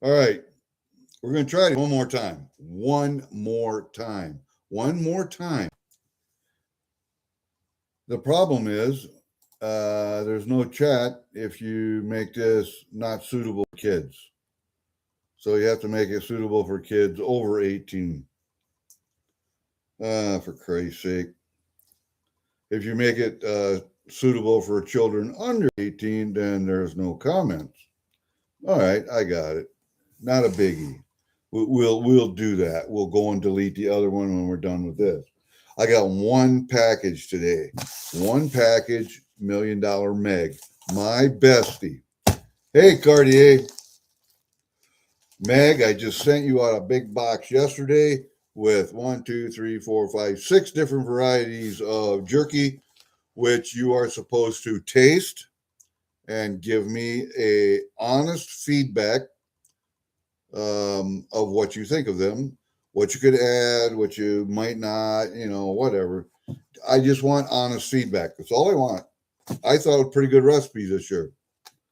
All right. We're going to try it one more time. One more time. One more time. The problem is there's no chat if you make this not suitable for kids. So you have to make it suitable for kids over 18. For Christ's sake. If you make it suitable for children under 18, then there's no comments. All right, I got it. Not a biggie. We'll do that. We'll go and delete the other one when we're done with this. I got one package today. One package, $1 Million Meg. My bestie. Hey, Cartier. Meg, I just sent you out a big box yesterday with 1, 2, 3, 4, 5, 6 different varieties of jerky, which you are supposed to taste and give me a honest feedback of what you think of them, what you could add, what you might not, whatever. I just want honest feedback. That's all I want. I thought it was a pretty good recipe this year.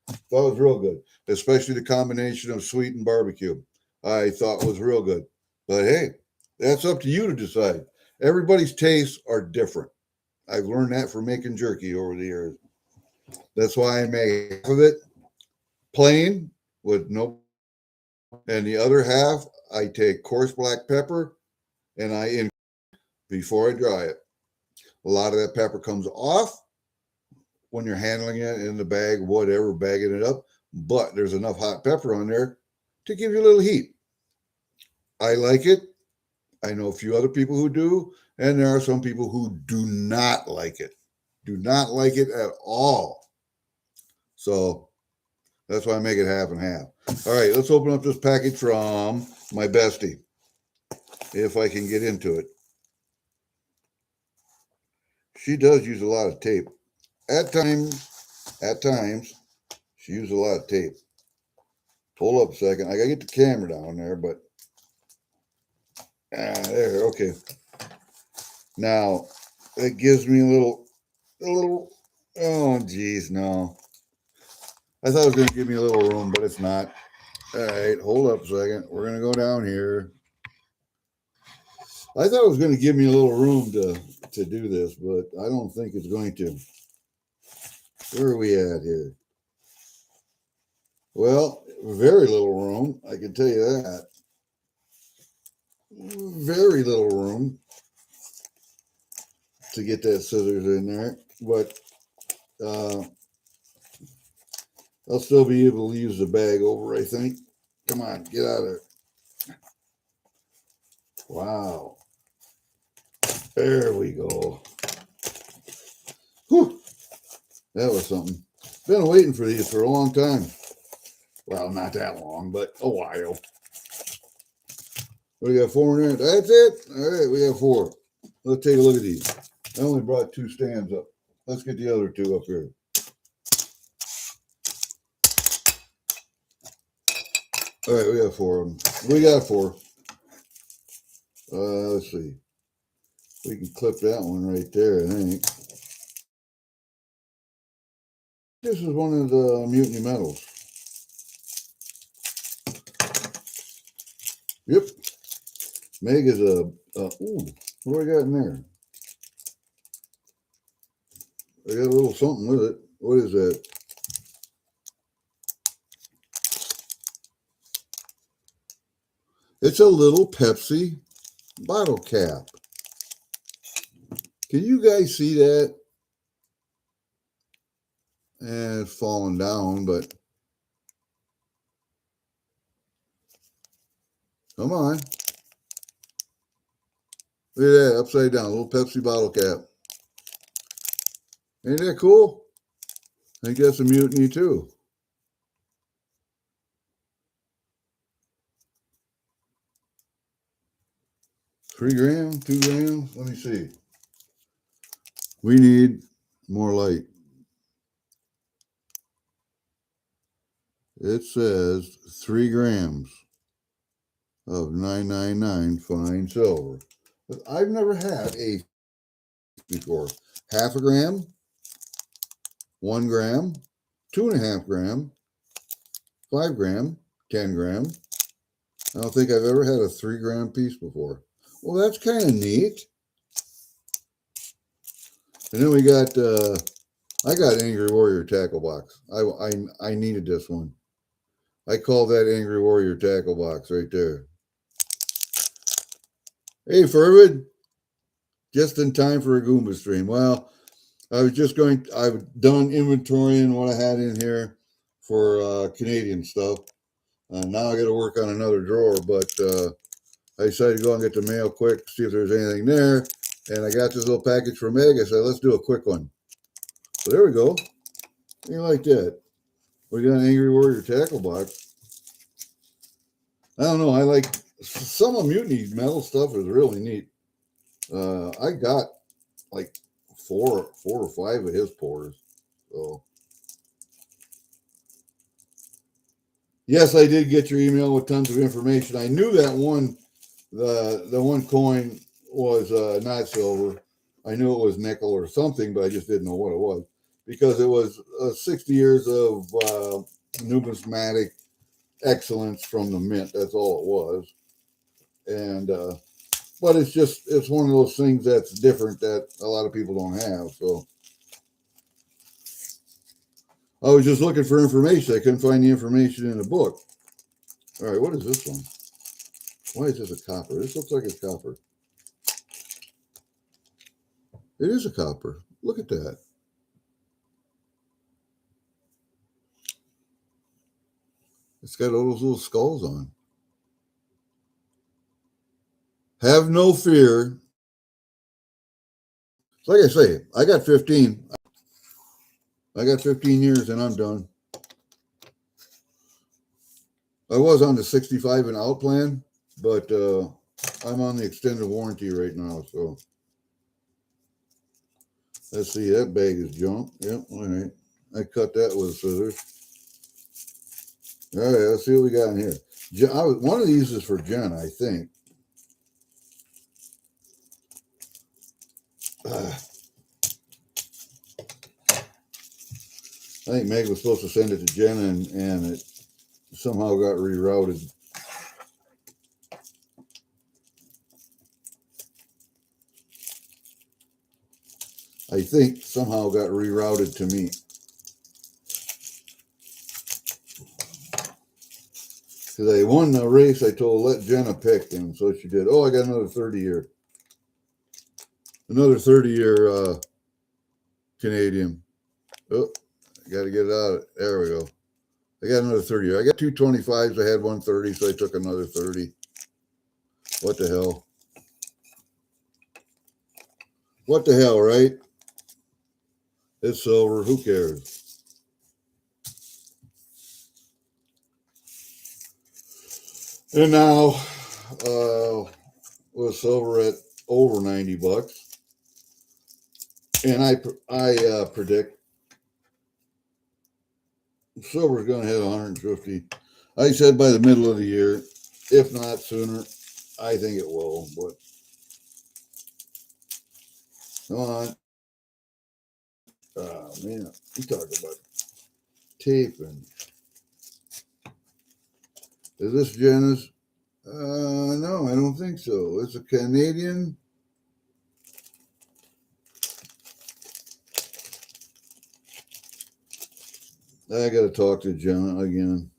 Thought it was real good, especially the combination of sweet and barbecue. I thought was real good. But hey, that's up to you to decide. Everybody's tastes are different. I've learned that from making jerky over the years. That's why I make half of it plain with no, and the other half I take coarse black pepper and I before I dry it. A lot of that pepper comes off when you're handling it in the bag, whatever, bagging it up. But there's enough hot pepper on there to give you a little heat. I like it. I know a few other people who do, and there are some people who do not like it. Do not like it at all. So that's why I make it half and half. All right, let's open up this package from my bestie, if I can get into it. She does use a lot of tape. At times, she uses a lot of tape. Hold up a second. I gotta get the camera down there, but there, okay. Now, it gives me a little, oh, geez, no. I thought it was going to give me a little room, but it's not. All right, hold up a second. We're going to go down here. I thought it was going to give me a little room to do this, but I don't think it's going to. Where are we at here? Well, very little room. I can tell you that. Very little room to get that scissors in there, but I'll still be able to use the bag over, I think. Come on, get out of there. Wow. There we go. Whew. That was something. Been waiting for these for a long time. Well, not that long, but a while. We got 4 in there. That's it. All right, we got 4. Let's take a look at these. I only brought 2 stands up. Let's get the other 2 up here. All right, we got 4 of them. We got 4. Let's see. We can clip that one right there, I think. This is one of the Mutiny Metals. Yep. Meg is ooh, what do I got in there? I got a little something with it. What is that? It's a little Pepsi bottle cap. Can you guys see that? And it's falling down, but come on. Look at that, upside down, a little Pepsi bottle cap. Ain't that cool? I think that's a Mutiny too. $3 grams, 2 grams. Let me see. We need more light. It says 3 grams of 999 fine silver. But I've never had a before. Half a gram, 1 gram, 2.5 gram, 5 gram, 10 gram, I don't think I've ever had a 3 gram piece before. Well, that's kind of neat. And then we got, I got Angry Warrior tackle box. I needed this one. I call that Angry Warrior tackle box right there. Hey, Furwood, just in time for a Goomba stream. Well, I've done inventorying what I had in here for Canadian stuff. Now I got to work on another drawer, but I decided to go and get the mail quick, see if there's anything there. And I got this little package from Meg. I said, let's do a quick one. So there we go. You like that? We got an Angry Warrior tackle box. I don't know. I like some of Mutiny metal stuff is really neat. I got like four or five of his pours. So yes, I did get your email with tons of information. I knew that one, the one coin was not silver. I knew it was nickel or something, but I just didn't know what it was because it was 60 years of numismatic excellence from the mint. That's all it was. And but it's one of those things that's different that a lot of people don't have. So I was just looking for information. I couldn't find the information in the book. All right, what is this one? Why is this a copper? This looks like it's copper. It is a copper. Look at that. It's got all those little skulls on. Have no fear. It's like I say, I got 15. I got 15 years and I'm done. I was on the 65 and out plan, but I'm on the extended warranty right now. So let's see, that bag is junk. Yep, all right. I cut that with scissors. All right, let's see what we got in here. One of these is for Jen, I think. I think Meg was supposed to send it to Jen, and it somehow got rerouted. I think somehow got rerouted to me. Because I won the race, I told let Jenna pick, and so she did. Oh, I got another 30-year. Another 30-year Canadian. Oh, I got to get it out. There we go. I got another 30-year. I got 2 25s. I had 130, so I took another 30. What the hell? What the hell, right? It's silver. Who cares? And now, with silver at over 90 bucks, and I predict silver's going to hit 150. I said by the middle of the year, if not sooner. I think it will, but come on. Oh man, you talk about tape and is this Jenna's? No, I don't think so. It's a Canadian. I got to talk to Jenna again.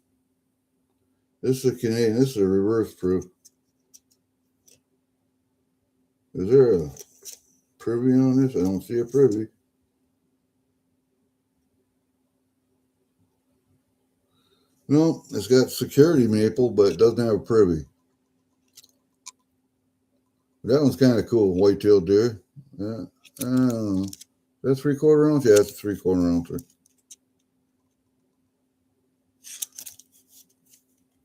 This is a Canadian. This is a reverse proof. Is there a privy on this? I don't see a privy. No, it's got security maple, but it doesn't have a privy. That one's kind of cool. White-tailed deer. Yeah, I don't know. That's 3/4 ounce? Yeah, it's a 3/4 ounce.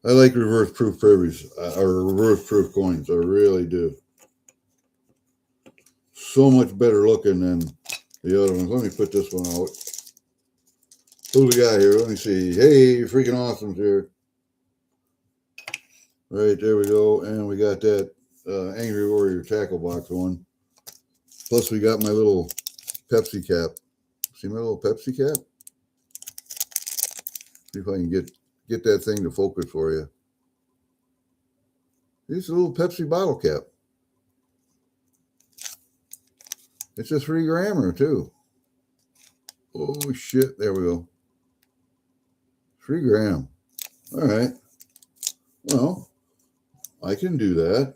I like reverse proof privies or reverse proof coins. I really do. So much better looking than the other ones. Let me put this one out. Who we got here? Let me see. Hey, freaking awesome's here. Right, there we go. And we got that Angry Warrior tackle box one. Plus we got my little Pepsi cap. See my little Pepsi cap? See if I can get that thing to focus for you. It's a little Pepsi bottle cap. It's a 3 grammer too. Oh shit, there we go. 3 gram. All right. Well, I can do that.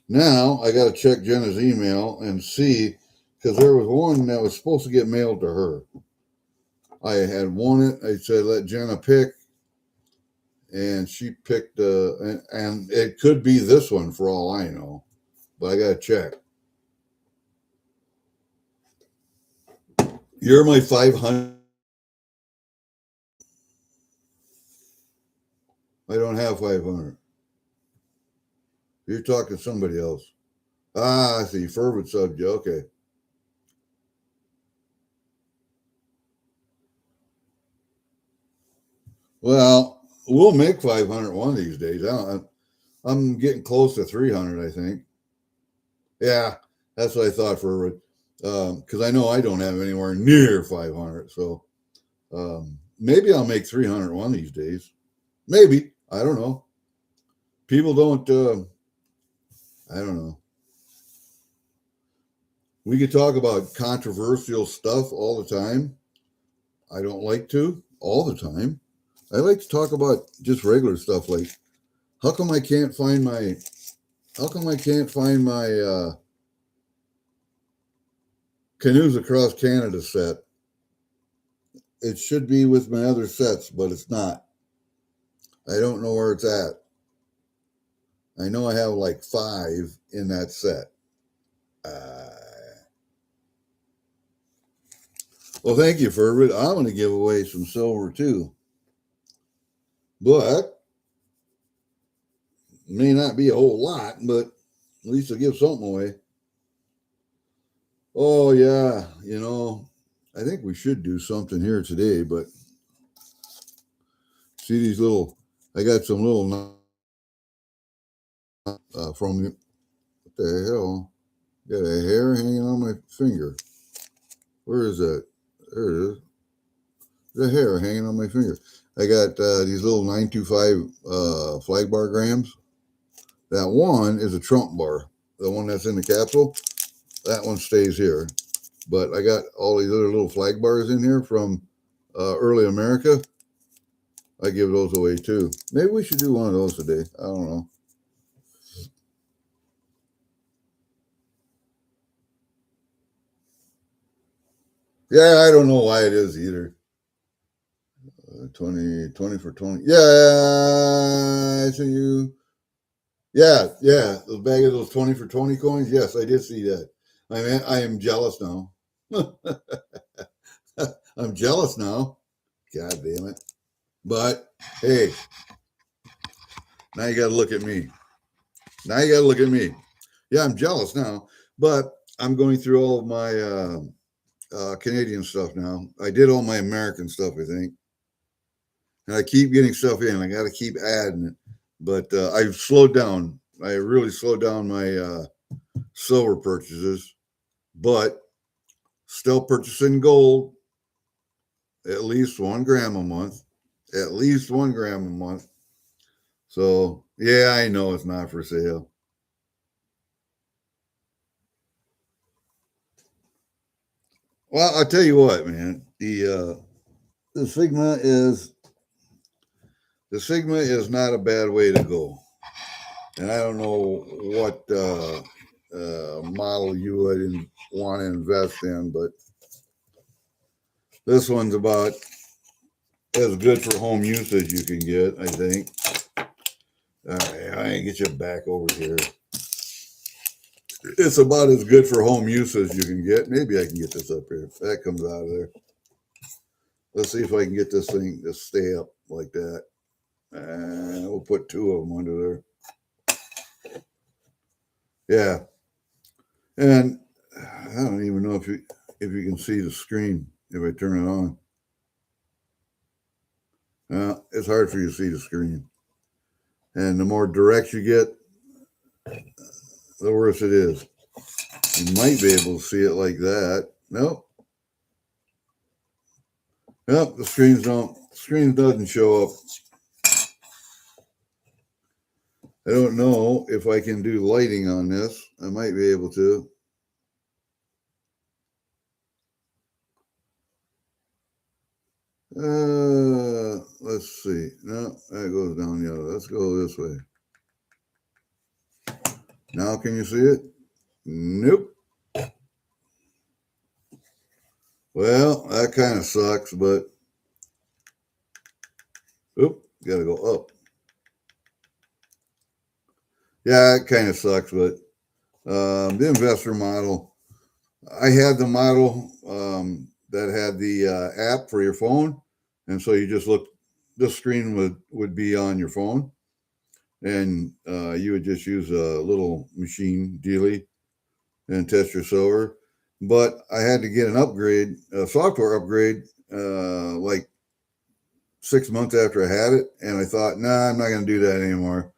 Now I got to check Jenna's email and see, because there was one that was supposed to get mailed to her. I had won it. I said, let Jenna pick. And she picked, and it could be this one for all I know. But I got to check. You're my 500. I don't have 500. You're talking to somebody else. Ah, I see. Fervid subbed you. Okay. Well, we'll make 500 one of these days. I'm getting close to 300, I think. Yeah, that's what I thought, Fervid. Because I know I don't have anywhere near 500. So maybe I'll make 300 one of these days. Maybe. I don't know. People don't, I don't know. We could talk about controversial stuff all the time. I don't like to all the time. I like to talk about just regular stuff like how come I can't find my Canoes Across Canada set. It should be with my other sets, but it's not. I don't know where it's at. I know I have like 5 in that set. Well, thank you, Fervid. I'm going to give away some silver too. But may not be a whole lot, but at least I'll give something away. Oh, yeah. I think we should do something here today, but see these little, I got some little, from, what the hell? Got a hair hanging on my finger. Where is that? There it is. The hair hanging on my finger. I got these little 925 flag bar grams. That one is a Trump bar. The one that's in the capsule, that one stays here. But I got all these other little flag bars in here from early America. I give those away too. Maybe we should do one of those today. I don't know. Yeah, I don't know why it is either. 20 for 20. Yeah, I see you. Yeah. The bag of those 20 for 20 coins. Yes, I did see that. I am jealous now. I'm jealous now. God damn it. But hey, now you got to look at me. Yeah, I'm jealous now. But I'm going through all of my Canadian stuff now. I did all my American stuff, I think. And I keep getting stuff in. I got to keep adding it. But I've slowed down. I really slowed down my silver purchases. But still purchasing gold, at least 1 gram a month. At least 1 gram a month. So, yeah, I know it's not for sale. Well, I'll tell you what, man. The Sigma is not a bad way to go. And I don't know what model you would want to invest in, but this one's about as good for home use as you can get, I think. All right, I ain't get you back over here. It's about as good for home use as you can get. Maybe I can get this up here. If that comes out of there. Let's see if I can get this thing to stay up like that. And we'll put 2 of them under there. Yeah. And I don't even know if you can see the screen if I turn it on. It's hard for you to see the screen. And the more direct you get, the worse it is. You might be able to see it like that. Nope. Nope, the screen doesn't show up. I don't know if I can do lighting on this. I might be able to. Let's see. No, that goes down the other. Let's go this way. Now can you see it? Nope. Well, that kind of sucks, but oop, gotta go up. Yeah, it kind of sucks, but the investor model, I had the model that had the app for your phone, and so you just look. This screen would be on your phone, and you would just use a little machine dealie and test your silver. But I had to get an upgrade, a software upgrade, like 6 months after I had it, and I thought, nah, I'm not going to do that anymore.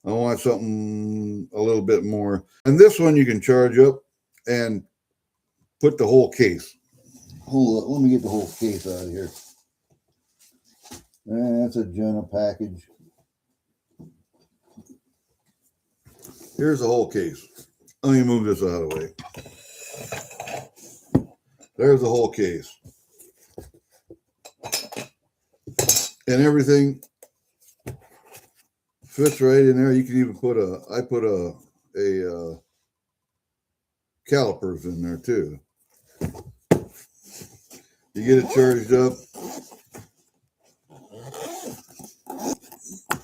I want something a little bit more. And this one you can charge up and put the whole case. Hold on, let me get the whole case out of here. That's a Jenna package. Here's the whole case. Let me move this out of the way. There's the whole case. And everything fits right in there. You can even put I put a calipers in there too. You get it charged up.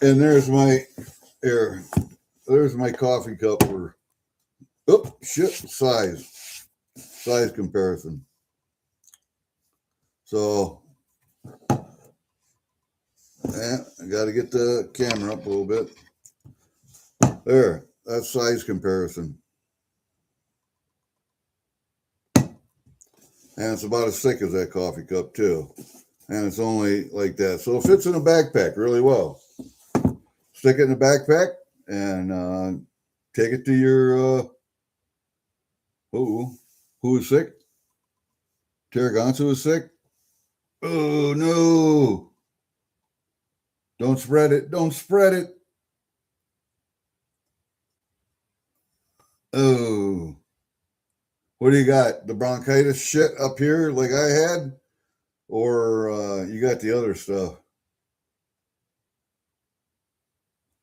And there's my coffee cup for size comparison. So I got to get the camera up a little bit. There, that's size comparison. And it's about as thick as that coffee cup too. And it's only like that. So it fits in a backpack really well. Stick it in a backpack and take it to your, who is sick? Tarragonsu is sick? Oh, no. Don't spread it. Don't spread it. Oh. What do you got? The bronchitis shit up here like I had? Or you got the other stuff?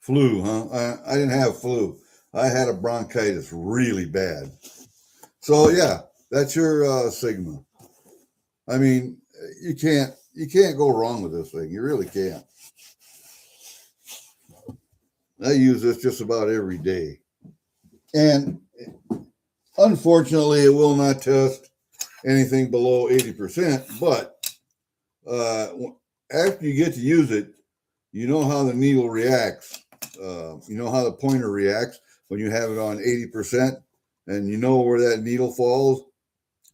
Flu, huh? I didn't have flu. I had a bronchitis really bad. So yeah, that's your Sigma. I mean, you can't go wrong with this thing. You really can't. I use this just about every day. And unfortunately, it will not test anything below 80%, but after you get to use it, you know how the needle reacts. You know how the pointer reacts when you have it on 80%, and you know where that needle falls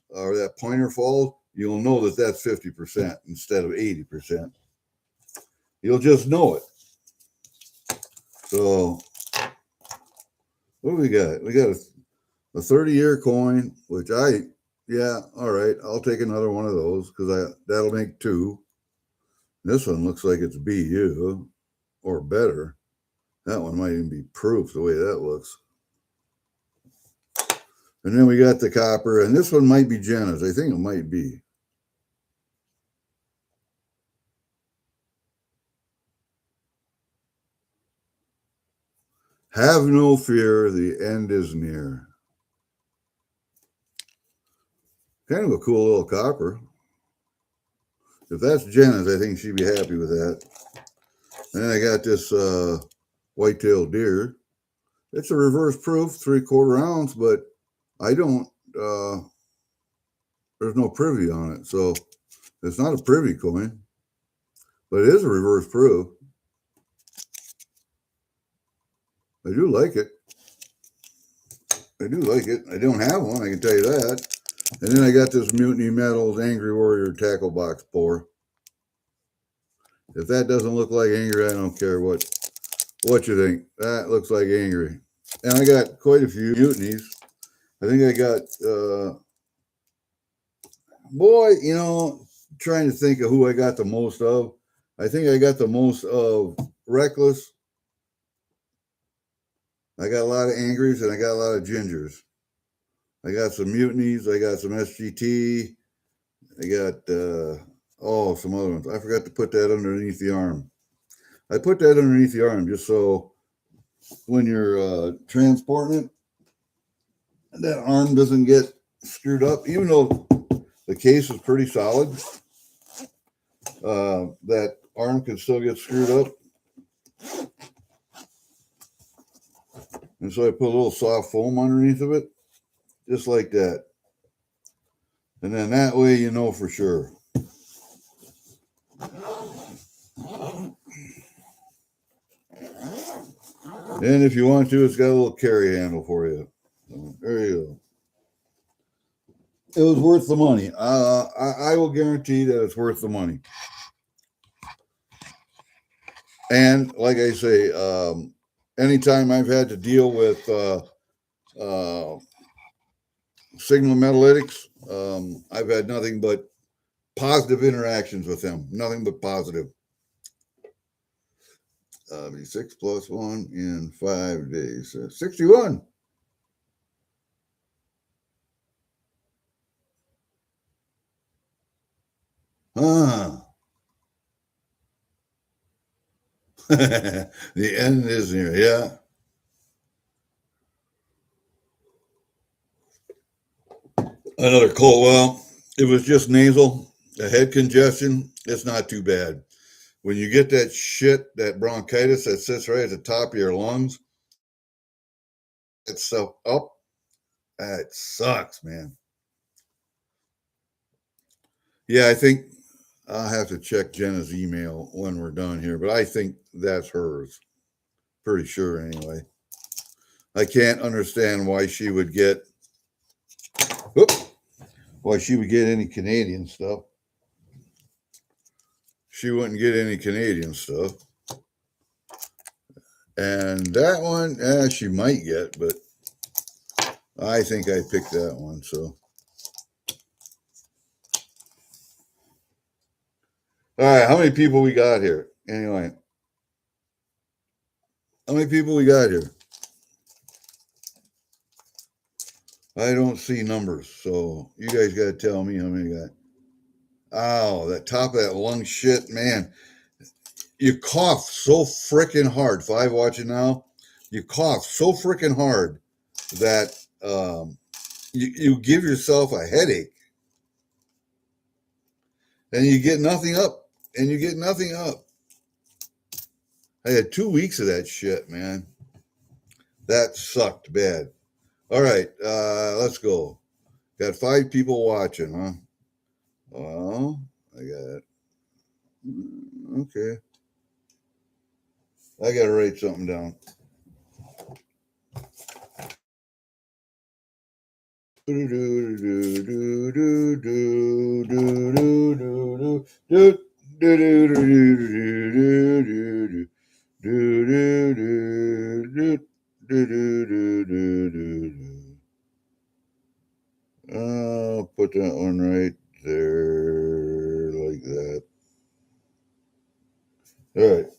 or that pointer falls. You'll know that that's 50% instead of 80%. You'll just know it. So what do we got? We got a 30-year coin, which all right, I'll take another one of those because that'll make two. This one looks like it's BU or better. That one might even be proof the way that looks. And then we got the copper, and this one might be Jenna's. I think it might be. Have no fear, the end is near. Kind of a cool little copper. If that's Jenna's, I think she'd be happy with that. And then I got this white-tailed deer. It's a reverse proof, 3/4 ounce, but I don't, there's no privy on it. So it's not a privy coin, but it is a reverse proof. I do like it. I do like it. I don't have one, I can tell you that. And then I got this Mutiny Metals Angry Warrior tackle box pour. If that doesn't look like angry, I don't care what you think. That looks like angry. And I got quite a few mutinies. I think I got, trying to think of who I got the most of. I think I got the most of Reckless, I got a lot of angries and I got a lot of gingers. I got some mutinies. I got some SGT. I got, some other ones. I forgot to put that underneath the arm. I put that underneath the arm just so when you're transporting it, that arm doesn't get screwed up. Even though the case is pretty solid, that arm can still get screwed up. And so I put a little soft foam underneath of it, just like that. And then that way you know for sure. And if you want to, it's got a little carry handle for you. So there you go. It was worth the money. I will guarantee that it's worth the money. And like I say, anytime I've had to deal with Signal Metalytics, I've had nothing but positive interactions with them. Nothing but positive. 6 plus 1 in 5 days. 61. Ah. The end is near. Yeah. Another cold. Well, it was just nasal. The head congestion, it's not too bad. When you get that shit, that bronchitis that sits right at the top of your lungs, it's so up. It sucks, man. Yeah, I think I'll have to check Jenna's email when we're done here, but I think that's hers. Pretty sure, anyway. I can't understand why she would get, any Canadian stuff. She wouldn't get any Canadian stuff. And that one, she might get, but I think I picked that one. So, all right, how many people we got here? Anyway, how many people we got here? I don't see numbers, so you guys got to tell me how many got. Oh, that top of that lung shit, man. You cough so freaking hard. 5 watching now. You cough so freaking hard that you give yourself a headache. And you get nothing up. And you get nothing up. I had 2 weeks of that shit, man. That sucked bad. All right, let's go. Got 5 people watching, huh? Well, I got, okay. I got to write something down. I'll put that one right there, like that. All right.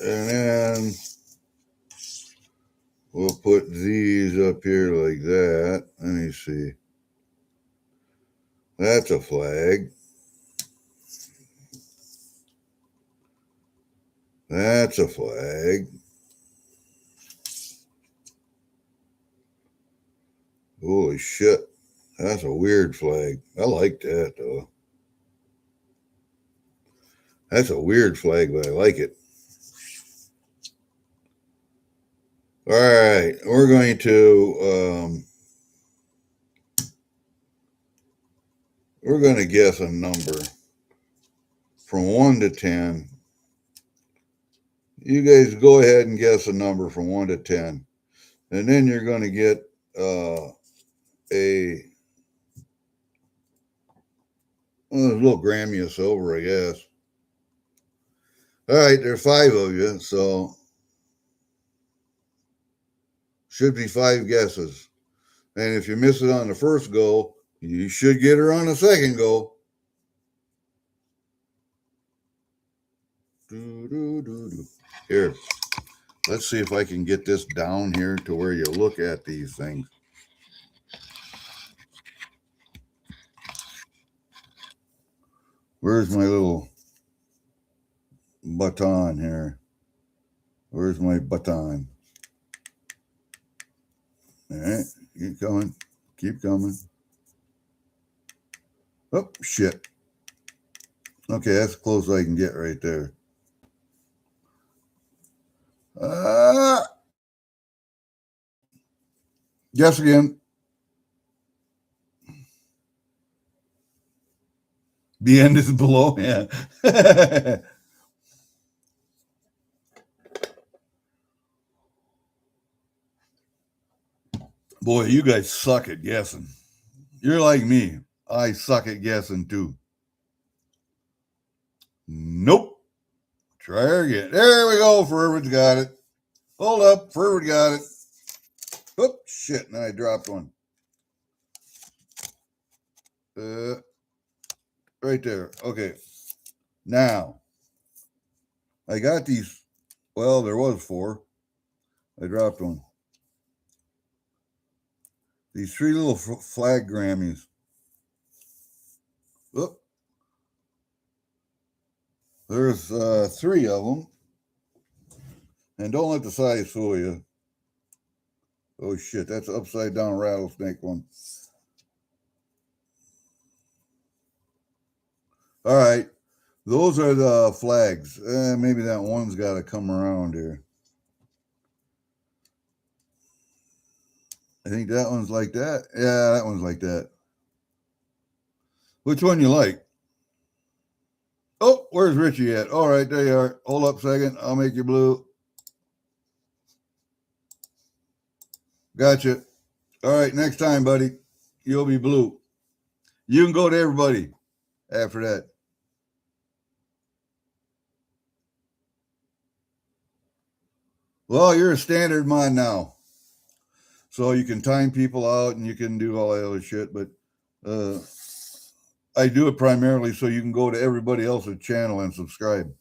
And then we'll put these up here like that. Let me see. That's a flag. That's a flag. Holy shit. That's a weird flag. I like that, though. That's a weird flag, but I like it. All right. We're going to guess a number from 1 to 10. You guys go ahead and guess a number from 1 to 10. And then you're going to get a little Grammy of silver, I guess. All right, there's 5 of you, so should be 5 guesses. And if you miss it on the first go, you should get her on the second go. Here, Let's see if I can get this down here to where you look at these things. Where's my little baton here? Where's my baton? All right, keep coming. Keep coming. Oh, shit. Okay, that's as close as I can get right there. Guess again. The end is below. Yeah. Boy, you guys suck at guessing. You're like me. I suck at guessing too. Nope. Try again. There we go. Furwood's got it. Hold up. Furwood got it. Oh, shit. Now I dropped one. Right there. Okay. Now, I got these. Well, there was 4. I dropped one. These 3 little flag Grammys. Oh. There's 3 of them. And don't let the size fool you. Oh, shit. That's an upside down rattlesnake one. All right. Those are the flags. Maybe that one's got to come around here. I think that one's like that. Yeah, that one's like that. Which one you like? Oh, where's Richie at? All right, there you are. Hold up a second. I'll make you blue. Gotcha. All right, next time, buddy, you'll be blue. You can go to everybody after that. Well, you're a standard mod now. So you can time people out and you can do all that other shit. But I do it primarily so you can go to everybody else's channel and subscribe.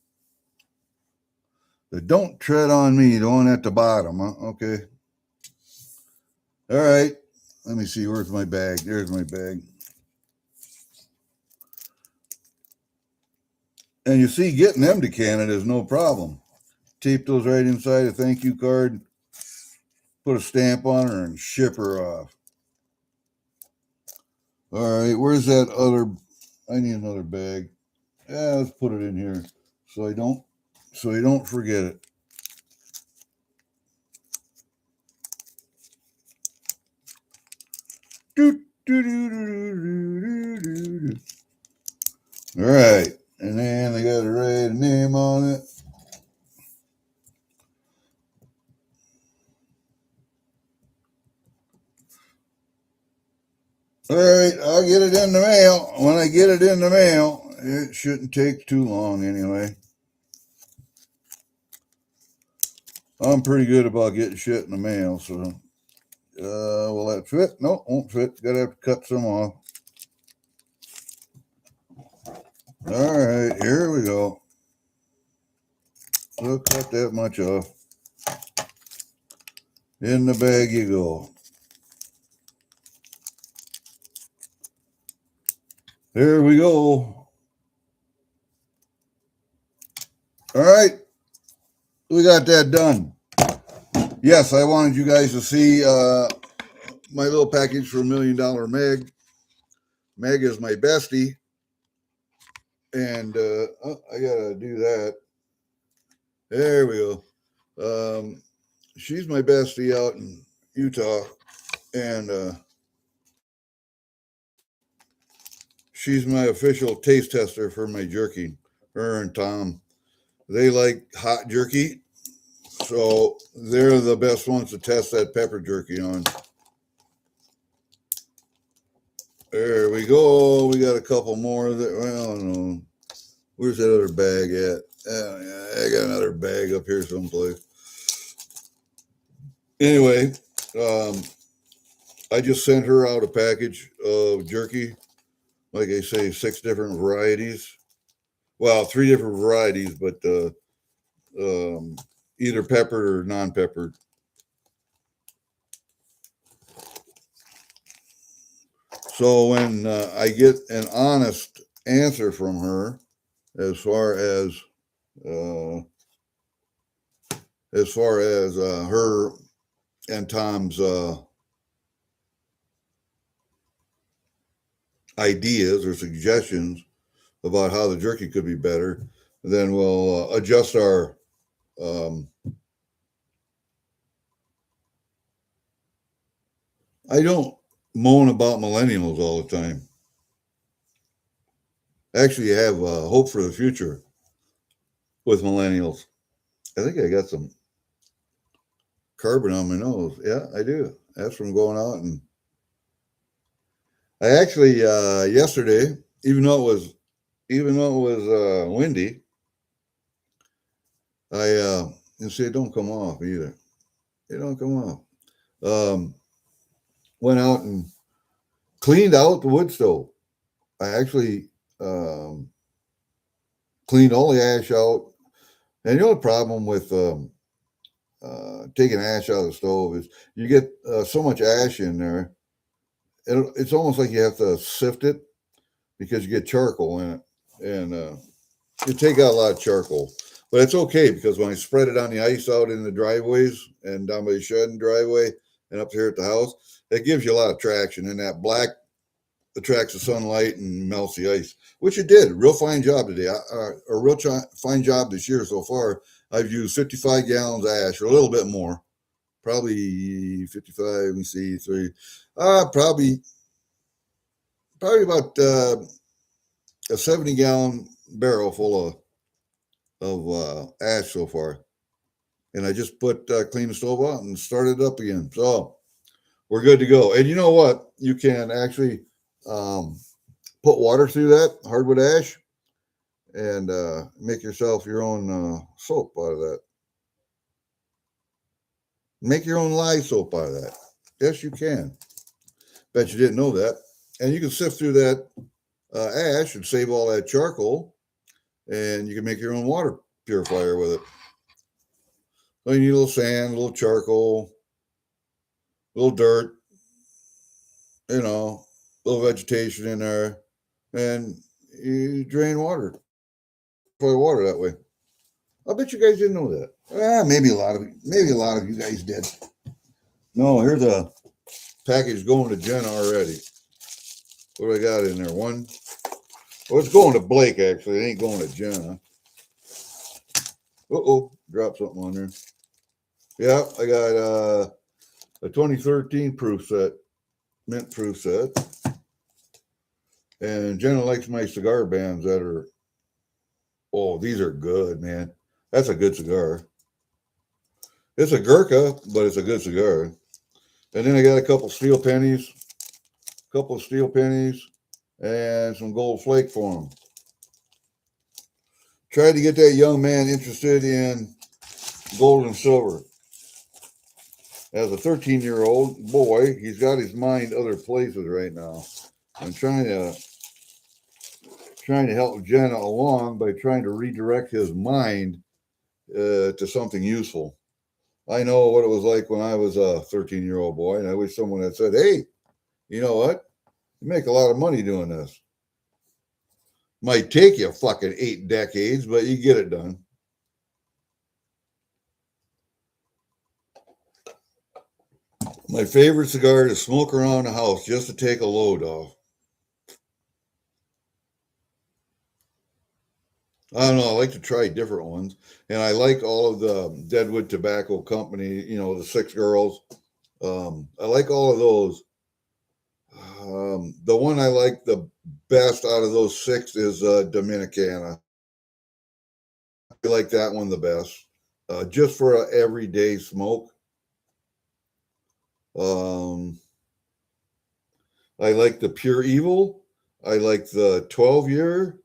But don't tread on me, the one at the bottom. Huh? Okay. All right. Let me see. Where's my bag? There's my bag. And you see, getting them to Canada is no problem. Tape those right inside a thank you card, put a stamp on her, and ship her off. All right, where's that other? I need another bag. Yeah, let's put it in here so I don't forget it. All right, and then they got to write a name on it. All right, I'll get it in the mail. When I get it in the mail, it shouldn't take too long anyway. I'm pretty good about getting shit in the mail, so will that fit? No, won't fit. Gotta have to cut some off. All right, here we go. We'll cut that much off. In the bag you go. There we go. All right. We got that done. Yes, I wanted you guys to see my little package for $1 Million Meg. Meg is my bestie. And I got to do that. There we go. She's my bestie out in Utah. And she's my official taste tester for my jerky. Her and Tom. They like hot jerky. So they're the best ones to test that pepper jerky on. There we go. We got a couple more of that. Well, I don't know. Where's that other bag at? I got another bag up here someplace. Anyway, I just sent her out a package of jerky. Like I say, 6 different varieties. Well, 3 different varieties, but either peppered or non-peppered. So when I get an honest answer from her as far as uh, her and Tom's ideas or suggestions about how the jerky could be better, then we'll adjust our I don't moan about millennials all the time. Actually, I have hope for the future with millennials. I think I got some carbon on my nose. Yeah, I do. That's from going out. And I actually yesterday, even though it was windy, you see, it don't come off either. It don't come off. Um, Went out and cleaned out the wood stove. I actually cleaned all the ash out. And the only problem with taking ash out of the stove is you get so much ash in there. It's almost like you have to sift it because you get charcoal in it, and you take out a lot of charcoal. But it's okay because when I spread it on the ice out in the driveways and down by the shed and driveway and up here at the house, it gives you a lot of traction. And that black attracts the sunlight and melts the ice, which it did. Real fine job today. A real fine job this year so far. I've used 55 gallons of ash, or a little bit more. Probably 55, let me see, three. Probably about a 70-gallon barrel full of ash so far. And I just cleaned the stove out and started it up again. So we're good to go. And you know what? You can actually put water through that hardwood ash and make yourself your own soap out of that. Make your own lye soap out of that. Yes, you can. Bet you didn't know that. And you can sift through that ash and save all that charcoal, and you can make your own water purifier with it. So you need a little sand, a little charcoal, a little dirt, a little vegetation in there, and you drain water. Pour water that way. I bet you guys didn't know that. Maybe a lot of you guys did. No, here's a package going to Jen already. What do I got in there? One. Well, it's going to Blake, actually. It ain't going to Jen. Uh-oh, dropped something on there. Yeah, I got a 2013 proof set, mint proof set. And Jenna likes my cigar bands that are, these are good, man. That's a good cigar. It's a Gurkha, but it's a good cigar. And then I got a couple steel pennies, and some gold flake for him. Tried to get that young man interested in gold and silver. As a 13-year-old boy, he's got his mind other places right now. I'm trying to help Jenna along by trying to redirect his mind to something useful. I know what it was like when I was a 13-year-old boy, and I wish someone had said, "Hey, you know what? You make a lot of money doing this. Might take you fucking 8 decades, but you get it done." My favorite cigar to smoke around the house just to take a load off. I don't know. I like to try different ones. And I like all of the Deadwood Tobacco Company, the Six Girls. I like all of those. The one I like the best out of those 6 is Dominicana. I like that one the best. Just for an everyday smoke. I like the Pure Evil. I like the 12-year.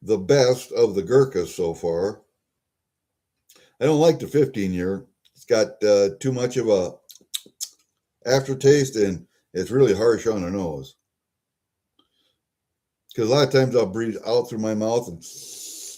The best of the Gurkhas so far. I don't like the 15-year. It's got too much of a aftertaste, and it's really harsh on the nose. Because a lot of times I'll breathe out through my mouth and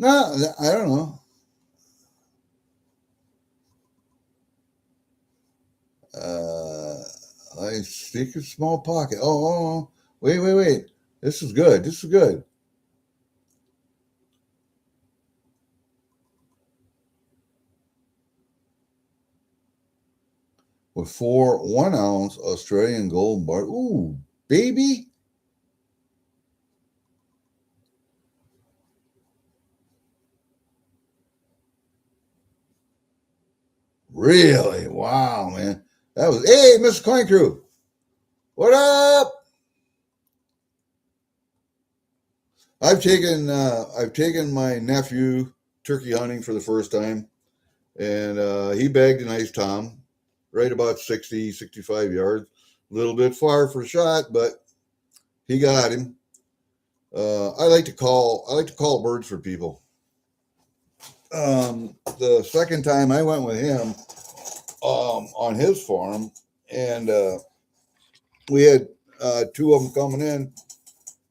No, I don't know. I speak a small pocket. Oh, wait. This is good. This is good. With 4 1 ounce Australian gold bar. Ooh, baby. Really? Wow, man. That was, hey, Mr. Coin Crew. What up? I've taken my nephew turkey hunting for the first time, and he bagged a nice tom, right about 60, 65 yards. A little bit far for a shot, but he got him. I like to call birds for people. The second time I went with him on his farm, and we had two of them coming in,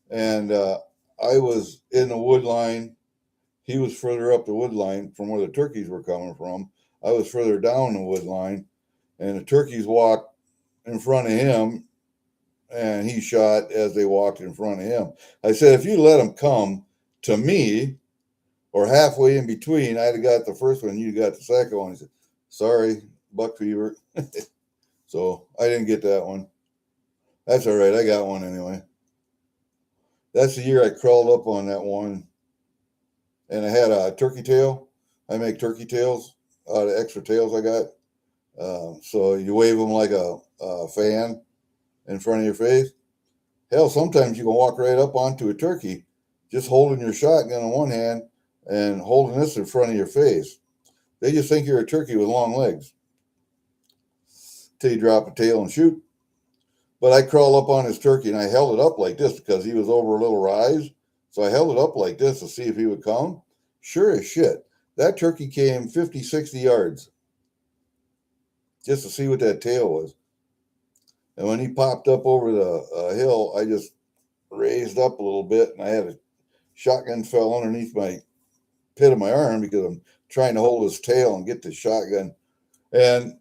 and I was in the wood line. He was further up the wood line from where the turkeys were coming from. I was further down the wood line, and the turkeys walked in front of him, and he shot as they walked in front of him. I said, if you let them come to me or halfway in between, I'd have got the first one, you got the second one. He said, sorry, buck fever. So I didn't get that one. That's all right. I got one anyway. That's the year I crawled up on that one, and I had a turkey tail. I make turkey tails out of extra tails I got. So you wave them like a fan in front of your face. Hell, sometimes you can walk right up onto a turkey just holding your shotgun in one hand and holding this in front of your face. They just think you're a turkey with long legs till you drop a tail and shoot. But I crawled up on his turkey and I held it up like this because he was over a little rise. So I held it up like this to see if he would come. Sure as shit, that turkey came 50, 60 yards just to see what that tail was. And when he popped up over the hill, I just raised up a little bit and I had a shotgun fell underneath my pit of my arm because I'm trying to hold his tail and get the shotgun. And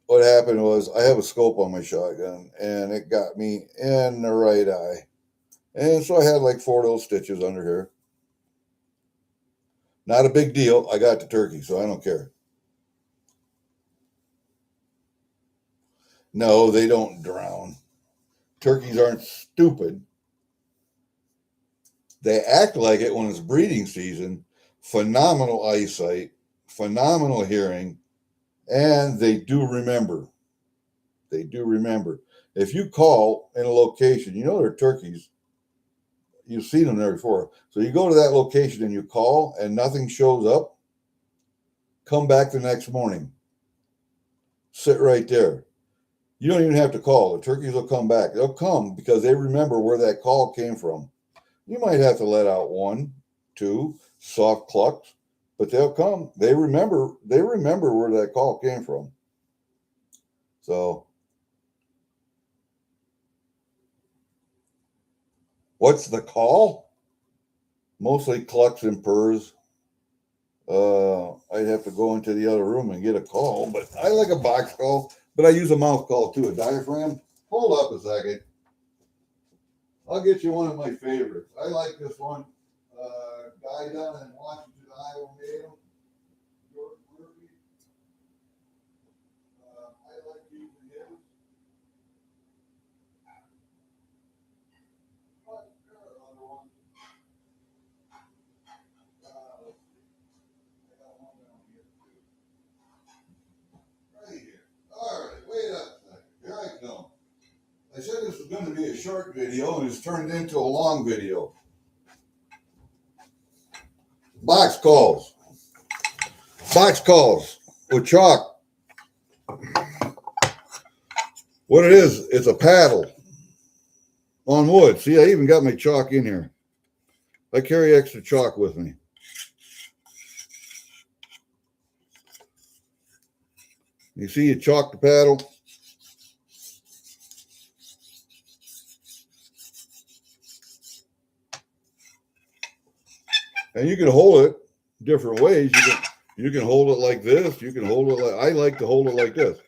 what happened was I have a scope on my shotgun and it got me in the right eye. And so I had like 4 little stitches under here. Not a big deal. I got the turkey, so I don't care. No, they don't drown. Turkeys aren't stupid. They act like it when it's breeding season. Phenomenal eyesight, phenomenal hearing, and they do remember. They do remember. If you call in a location, you know they're turkeys. You've seen them there before. So you go to that location and you call and nothing shows up, come back the next morning. Sit right there. You don't even have to call. The turkeys will come back. They'll come because they remember where that call came from. You might have to let out 1, 2 soft clucks, but they'll come. They remember where that call came from. So what's the call? Mostly clucks and purrs. I'd have to go into the other room and get a call, but I like a box call, but I use a mouth call too, a diaphragm. Hold up a second. I'll get you one of my favorites. I like this one. Guy down in Washington, Iowa made them. George Murphy. I like using his. But there are other ones. I got one down here too. Right here. All right, wait up a second. Here I come. I said this was going to be a short video, and it's turned into a long video. Box calls. Box calls with chalk. What it is, it's a paddle on wood. See, I even got my chalk in here. I carry extra chalk with me. You see, you chalk the paddle. And you can hold it different ways. You can hold it like this. You can hold it like I like to hold it like this.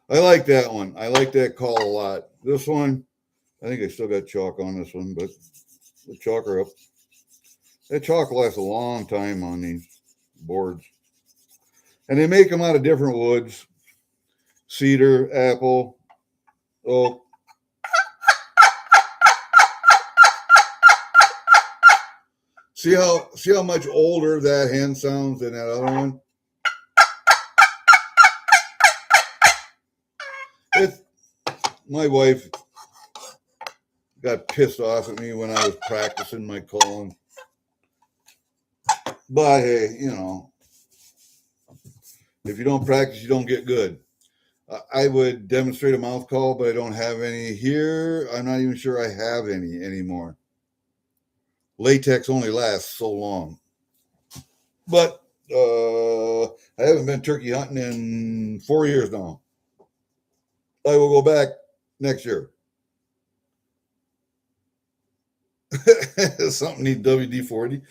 I like that one. I like that call a lot. This one, I think I still got chalk on this one, but the chalk are up. That chalk lasts a long time on these boards. And they make them out of different woods: cedar, apple, oak. See how much older that hen sounds than that other one? My wife got pissed off at me when I was practicing my calling. But hey, if you don't practice, you don't get good. I would demonstrate a mouth call, but I don't have any here. I'm not even sure I have any anymore. Latex only lasts so long. But I haven't been turkey hunting in 4 years now. I will go back next year. Something needs WD-40.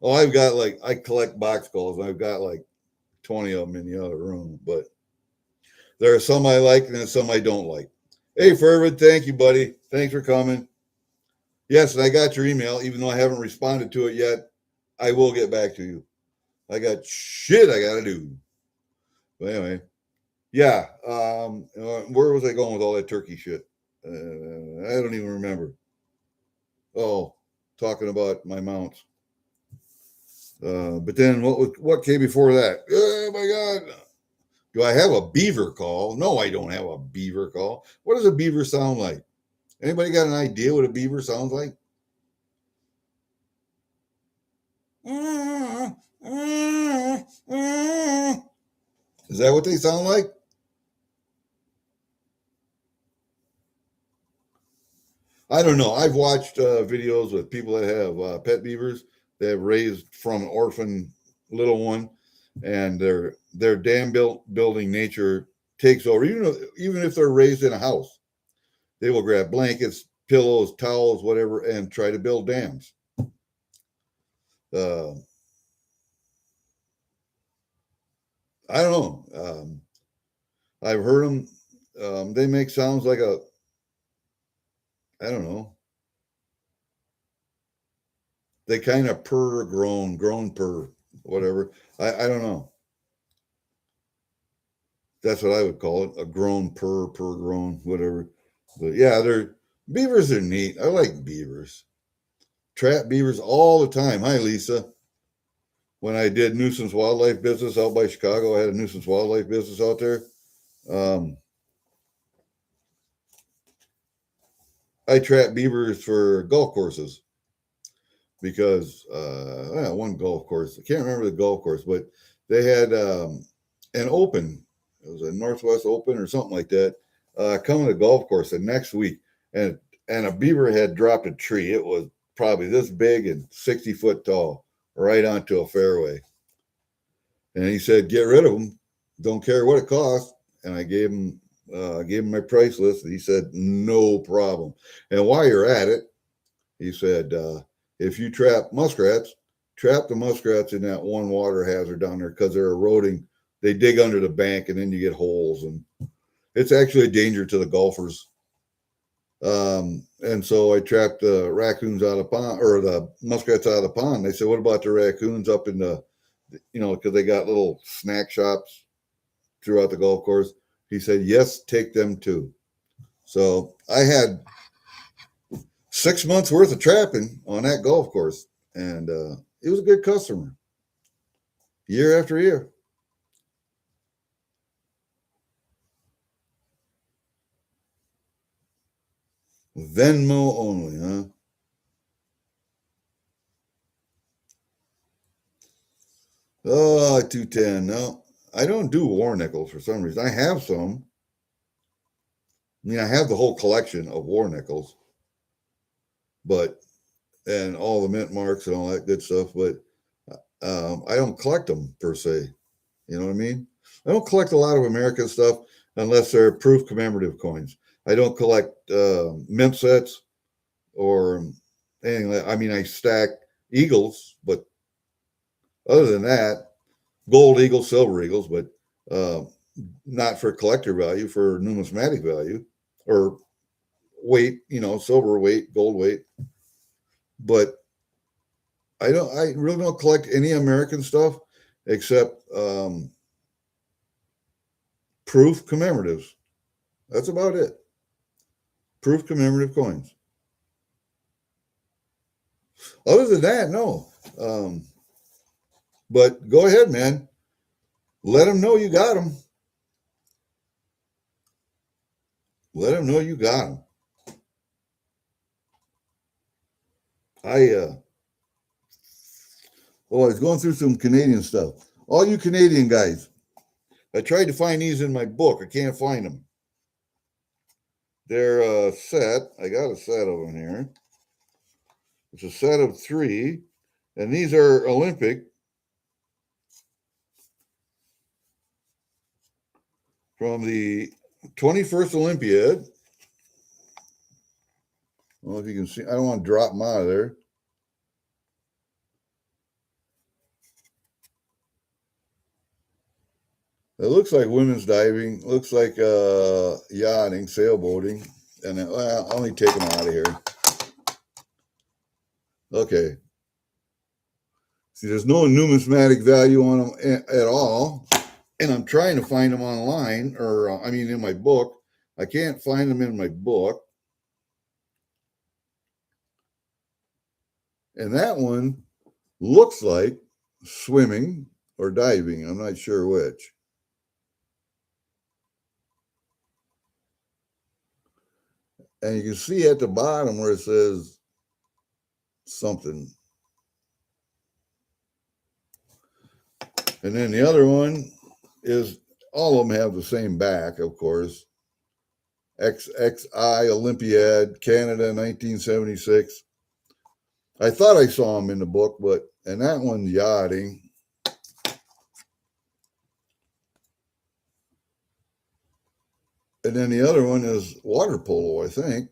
Oh, I collect box calls. I've got like 20 of them in the other room, but there are some I like and some I don't like. Hey, Fervid, thank you, buddy. Thanks for coming. Yes, and I got your email, even though I haven't responded to it yet. I will get back to you. I got shit I got to do. But anyway, yeah. Where was I going with all that turkey shit? I don't even remember. Oh, talking about my mounts. But then what came before that? Oh my God. Do I have a beaver call? No, I don't have a beaver call. What does a beaver sound like? Anybody got an idea what a beaver sounds like? Is that what they sound like? I don't know. I've watched videos with people that have pet beavers that have raised from an orphan little one, and their dam building nature takes over. Even if they're raised in a house, they will grab blankets, pillows, towels, whatever, and try to build dams. I don't know. I've heard them. They make sounds like I don't know. They kind of purr, groan, purr, whatever. I don't know. That's what I would call it, a groan, purr, groan, whatever. But yeah, beavers are neat. I like beavers. Trap beavers all the time. Hi, Lisa. When I did nuisance wildlife business out by Chicago, I had a nuisance wildlife business out there. I trap beavers for golf courses because one golf course, I can't remember the golf course, but they had an open. It was a Northwest Open or something like that. Coming to the golf course the next week, and a beaver had dropped a tree. It was probably this big and 60 foot tall, right onto a fairway. And he said, "Get rid of them. Don't care what it costs." And I gave him my price list. And he said, "No problem." And while you're at it, he said, if you trap muskrats, trap the muskrats in that one water hazard down there because they're eroding. They dig under the bank and then you get holes, and it's actually a danger to the golfers. And so I trapped the raccoons out of the pond, or the muskrats out of the pond. They said, "What about the raccoons up in because they got little snack shops throughout the golf course?" He said, "Yes, take them too." So I had 6 months worth of trapping on that golf course, and it was a good customer year after year. Venmo only, huh? Oh, 210. No, I don't do war nickels for some reason. I have some. I mean, I have the whole collection of war nickels, but and all the mint marks and all that good stuff. But I don't collect them per se. You know what I mean? I don't collect a lot of American stuff unless they're proof commemorative coins. I don't collect mint sets or anything like. I mean, I stack eagles, but other than that, gold eagles, silver eagles, but uh, not for collector value, for numismatic value or weight. You know, silver weight, gold weight. But I really don't collect any American stuff except proof commemoratives. That's about it. Proof commemorative coins. Other than that, no. Um, but go ahead, man. Let them know you got them. Let them know you got them. I I was going through some Canadian stuff. All you Canadian guys, I tried to find these in my book. I can't find them. They're a set. I got a set of them here. It's a set of 3, and these are Olympic from the 21st Olympiad. I don't know if you can see. I don't want to drop them out of there. It looks like women's diving. Looks like yachting, sailboating. And then, well, I'll only take them out of here. Okay. See, there's no numismatic value on them at all. And I'm trying to find them online, or I mean, in my book. I can't find them in my book. And that one looks like swimming or diving. I'm not sure which. And you can see at the bottom where it says something. And then the other one is, all of them have the same back, of course. XXI Olympiad, Canada, 1976. I thought I saw them in the book, and that one's yachting. And then the other one is water polo, I think.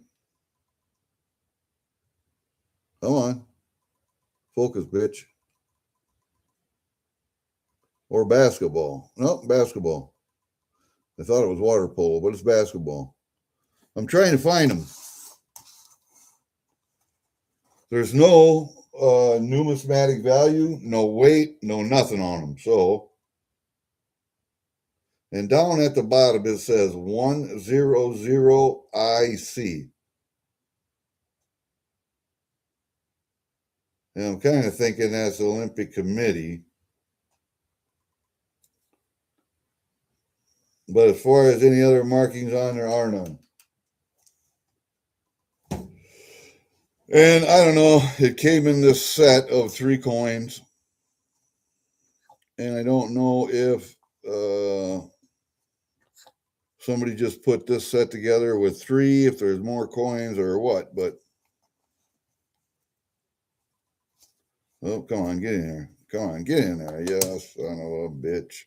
Come on. Focus, bitch. Or basketball. No, basketball. I thought it was water polo, but it's basketball. I'm trying to find them. There's no numismatic value, no weight, no nothing on them. So, and down at the bottom it says 100IC. And I'm kind of thinking that's the Olympic Committee. But as far as any other markings on there, are none. And I don't know, it came in this set of 3 coins. And I don't know if somebody just put this set together with 3, if there's more coins or what. But, oh, come on, get in there. Come on, get in there. Yes, son of a bitch.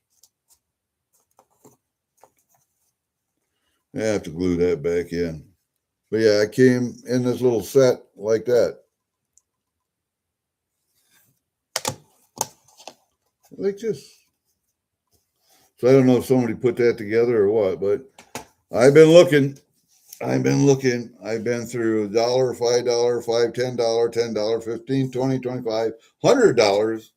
I have to glue that back in. But yeah, I came in this little set like that. Like this. So I don't know if somebody put that together or what, but I've been looking. I've been through $1, $5, $5, $10, $10, $15, $20, $25, $100,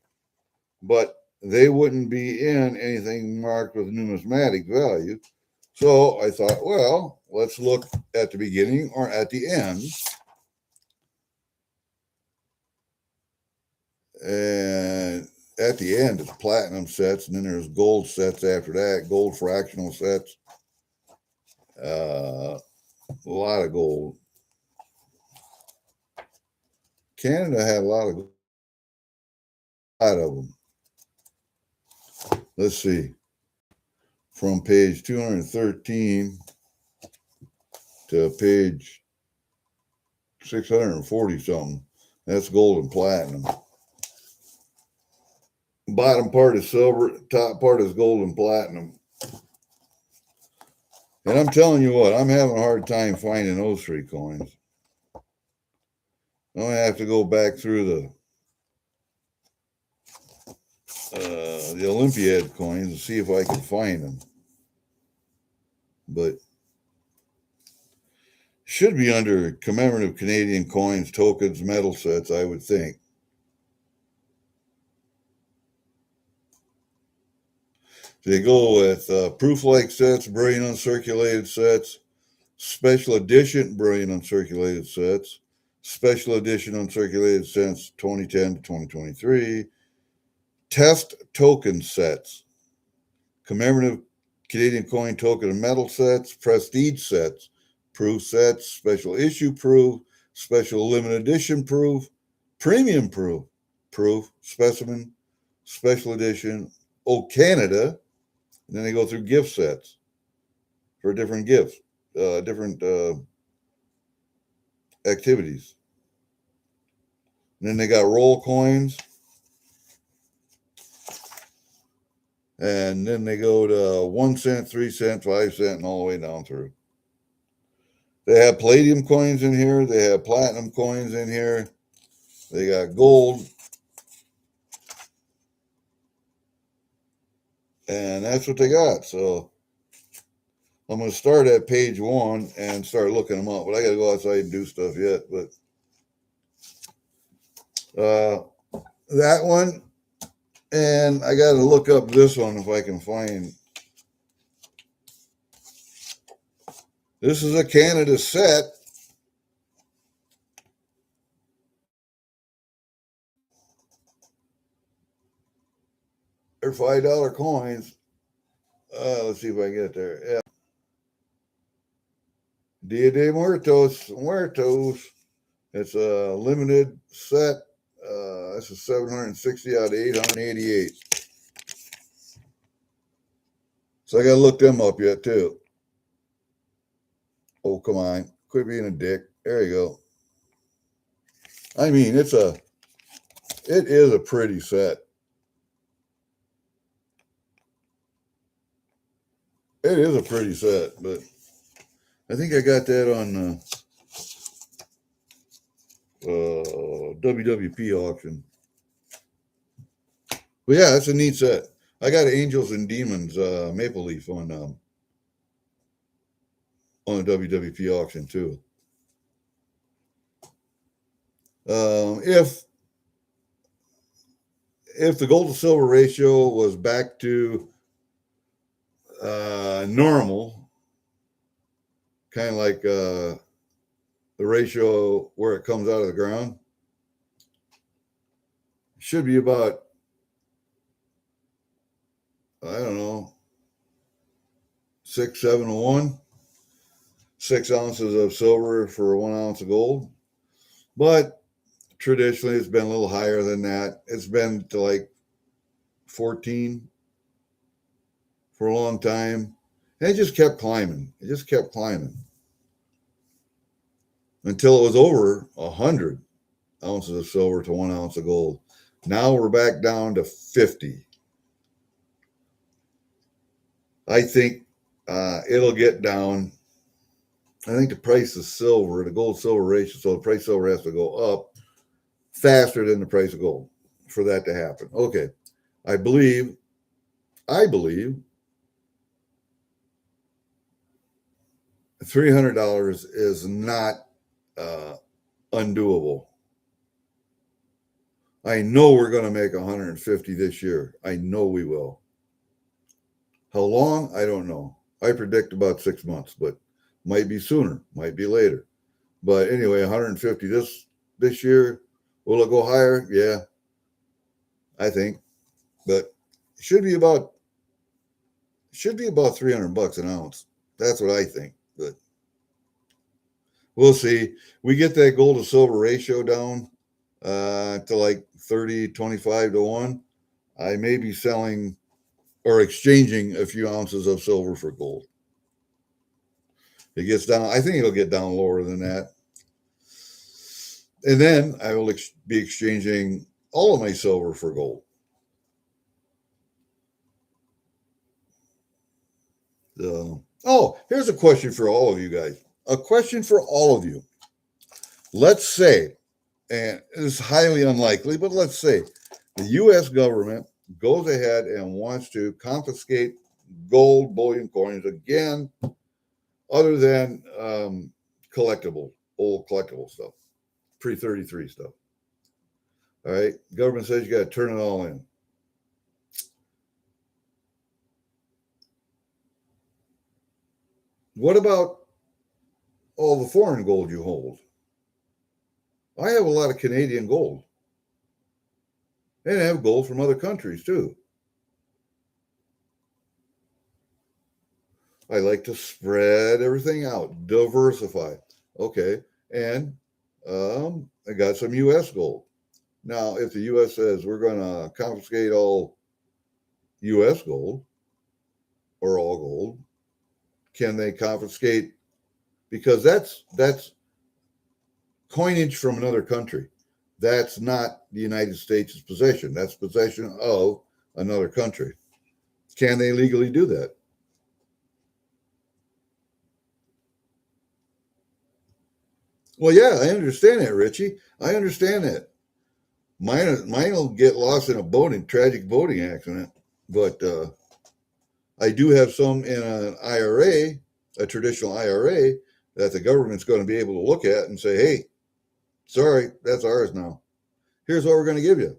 but they wouldn't be in anything marked with numismatic value. So I thought, well, let's look at the beginning or at the end. And at the end, it's platinum sets, and then there's gold sets after that, gold fractional sets. A lot of gold. Canada had a lot of them. Let's see. from page 213 to page 640 something. That's gold and platinum. Bottom part is silver, top part is gold and platinum. And I'm telling you what, I'm having a hard time finding those three coins. I'm gonna have to go back through the Olympiad coins and see if I can find them. But should be under commemorative Canadian coins, tokens, metal sets, I would think. They go with proof-like sets, brilliant uncirculated sets, special edition brilliant uncirculated sets, special edition uncirculated sets 2010 to 2023, test token sets, commemorative Canadian coin, token, and metal sets, prestige sets, proof sets, special issue proof, special limited edition proof, premium proof, specimen, special edition, Canada. And then they go through gift sets for different gifts, different activities. And then they got roll coins. And then they go to 1 cent, 3 cent, 5 cent, and all the way down through. They have palladium coins in here. They have platinum coins in here. They got gold. And that's what they got. So I'm going to start at page 1 and start looking them up. But I got to go outside and do stuff yet. But that one. And I got to look up this one if I can find. This is a Canada set. They're $5 coins. Let's see if I can get there. Yeah. Dia de Muertos. It's a limited set. This is 760 out of 888. So I got to look them up yet too. Oh, come on. Quit being a dick. There you go. I mean, it is a pretty set. It is a pretty set, but I think I got that on WWP auction. But yeah, that's a neat set. I got Angels and Demons Maple Leaf on the WWP auction too. If the gold to silver ratio was back to normal, kind of like the ratio where it comes out of the ground, should be about, I don't know, 6, 7 to 1. 6 ounces of silver for 1 ounce of gold. But traditionally, it's been a little higher than that. It's been to like 14 for a long time. And it just kept climbing. Until it was over 100 ounces of silver to 1 ounce of gold. Now we're back down to 50. I think it'll get down. I think the price of silver, the gold silver ratio, so the price of silver has to go up faster than the price of gold for that to happen. Okay. I believe $300 is not undoable. I know we're going to make 150 this year. I know we will. How long? I don't know. I predict about 6 months, but might be sooner, might be later. But anyway, 150 this year. Will it go higher? Yeah, I think. But it should be about $300 an ounce. That's what I think. But we'll see. We get that gold to silver ratio down to like 30, 25 to 1. I may be selling or exchanging a few ounces of silver for gold. It gets down, I think it'll get down lower than that. And then I will be exchanging all of my silver for gold. Here's a question for all of you guys. A question for all of you. Let's say, and it's highly unlikely, but let's say the U.S. government goes ahead and wants to confiscate gold bullion coins again, other than collectible, old collectible stuff, pre-33 stuff. All right. Government says you got to turn it all in. What about all the foreign gold you hold? I have a lot of Canadian gold. And I have gold from other countries too. I like to spread everything out, diversify. Okay. And I got some U.S. gold. Now, if the U.S. says we're going to confiscate all U.S. gold or all gold, can they confiscate? Because that's coinage from another country. That's not the United States' possession. That's possession of another country. Can they legally do that? Well, yeah, I understand that, Richie. I understand that. Mine will get lost in a tragic boating accident. But I do have some in an IRA, a traditional IRA, that the government's going to be able to look at and say, hey, sorry, that's ours now. Here's what we're going to give you.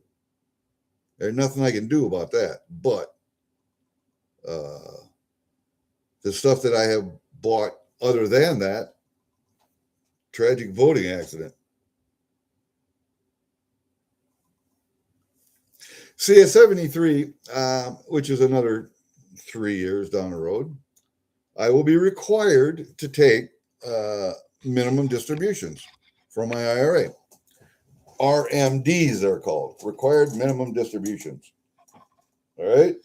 There's nothing I can do about that. But the stuff that I have bought other than that, tragic boating accident. See, at 73, which is another 3 years down the road, I will be required to take minimum distributions from my IRA. RMDs, they're called, required minimum distributions. All right.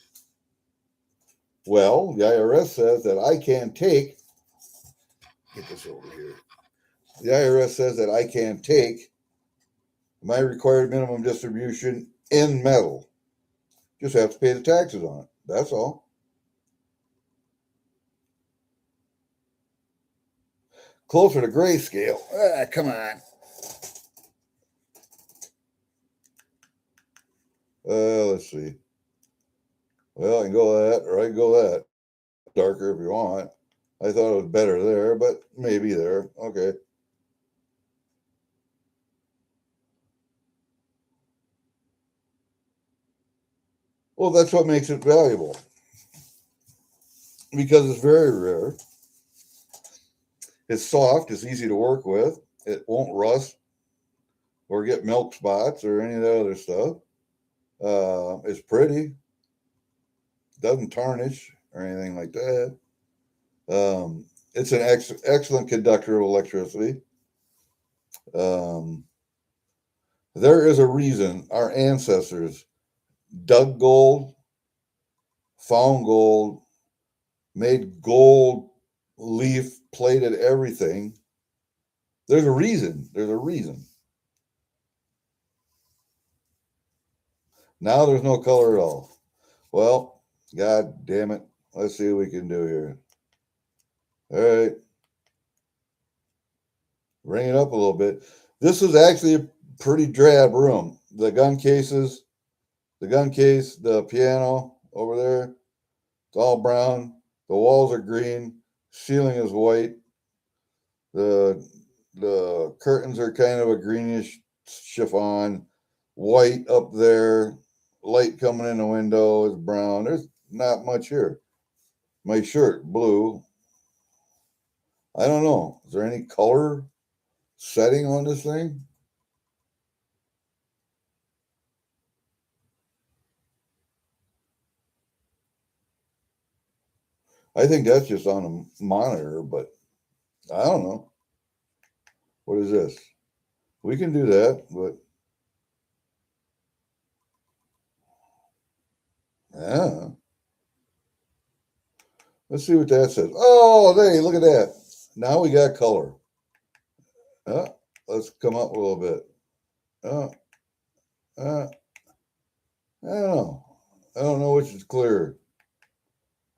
Well, the IRS says that I can take, get this over here. The IRS says that I can take my required minimum distribution in metal. Just have to pay the taxes on it. That's all. Closer to grayscale. Come on. Let's see. Well, I can go that, or I can go that. Darker if you want. I thought it was better there, but maybe there. Okay. Well, that's what makes it valuable. Because it's very rare. It's soft. It's easy to work with. It won't rust or get milk spots or any of that other stuff. It's pretty. Doesn't tarnish or anything like that. It's an excellent conductor of electricity. There is a reason our ancestors dug gold, found gold, made gold leaf plated everything. There's a reason. There's a reason. Now there's no color at all. Well, God damn it. Let's see what we can do here. All right. Bring it up a little bit. This is actually a pretty drab room. The gun cases, the gun case, the piano over there, it's all brown. The walls are green. Ceiling is white. The curtains are kind of a greenish chiffon. White up there. Light coming in the window is brown. There's not much here. My shirt, blue. I don't know. Is there any color setting on this thing? I think that's just on a monitor, but I don't know. What is this? We can do that, but yeah. Let's see what that says. Oh, hey, look at that. Now we got color. Let's come up a little bit. Uh, uh, I don't know. I don't know which is clearer.